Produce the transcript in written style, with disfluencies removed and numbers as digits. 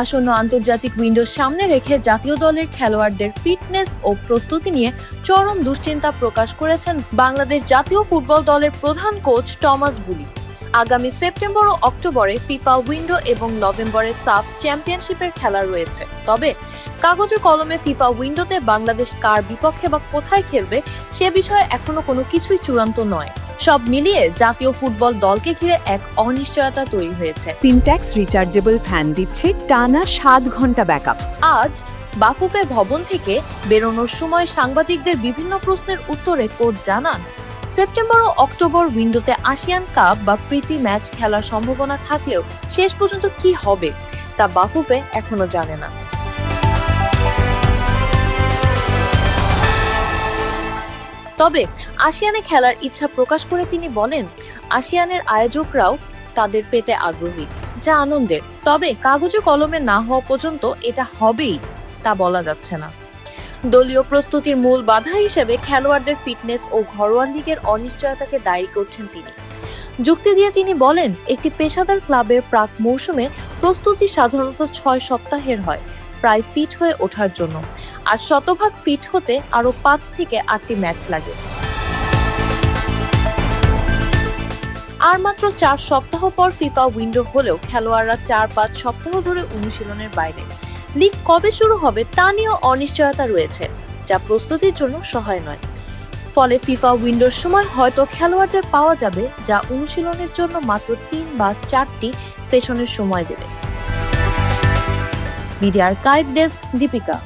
আসন্ন আন্তর্জাতিক উইন্ডোর সামনে রেখে জাতীয় দলের খেলোয়াড়দের ফিটনেস ও প্রস্তুতি নিয়ে চরম দুশ্চিন্তা প্রকাশ করেছেন বাংলাদেশ জাতীয় ফুটবল দলের প্রধান কোচ টমাস বুলি। আগামী সেপ্টেম্বর ও অক্টোবরে ফিফা উইন্ডো এবং নভেম্বরে সাফ চ্যাম্পিয়নশিপের খেলা রয়েছে। তবে কাগজে কলমে ফিফা উইন্ডোতে বাংলাদেশ কার বিপক্ষে বা কোথায় খেলবে সে বিষয়ে এখনো কোনো কিছুই চূড়ান্ত নয়। সব মিলিয়ে জাতীয় ফুটবল দলকে ঘিরে এক অনিশ্চয়তা তৈরি হয়েছে। সিনট্যাক্স রিচার্জেবল ফ্যান দিচ্ছে টানা 7 ঘন্টা ব্যাকআপ। আজ বাফুফে ভবন থেকে বেরোনোর সময় সাংবাদিকদের বিভিন্ন প্রশ্নের উত্তরে কোচ জানান, সেপ্টেম্বর ও অক্টোবর উইন্ডোতে আসিয়ান কাপ বা প্রীতি ম্যাচ খেলার সম্ভাবনা থাকলেও শেষ পর্যন্ত কি হবে তা বাফুফে এখনো জানে না। তবে আসিয়ানে খেলার ইচ্ছা প্রকাশ করে তিনি বলেন, আসিয়ানের আয়োজকরাও তাদের পেতে আগ্রহী, যা আনন্দের। তবে কাগজে কলমে না হওয়া পর্যন্ত এটা হবেই তা বলা যাচ্ছে না। দলীয় প্রস্তুতির মূল বাধা হিসেবে খেলোয়াড়দের ফিটনেস ও ঘরোয়া লিগের অনিশ্চয়তাকে দায়ী করছেন তিনি। যুক্তি দিয়ে তিনি বলেন, একটি পেশাদার ক্লাবের প্রাক মৌসুমে প্রস্তুতি সাধারণত 6 সপ্তাহের হয় প্রায় ফিট হয়ে ওঠার জন্য, আর শতভাগ ফিট হতে আরো 5 থেকে 8টি ম্যাচ লাগে। আর মাত্র 4 সপ্তাহ পর ফিফা উইন্ডো হলেও খেলোয়াড়রা 4-5 সপ্তাহ ধরে অনুশীলনের বাইরে। লিগ কবে শুরু হবে তা নিয়েও অনিশ্চয়তা রয়েছে, যা প্রস্তুতির জন্য সহায় নয়। ফলে ফিফা উইন্ডোর সময় হয়তো খেলোয়াড়দের পাওয়া যাবে যা অনুশীলনের জন্য মাত্র 3 বা 4টি সেশনের সময় দেবে। Media archive desk, Deepika.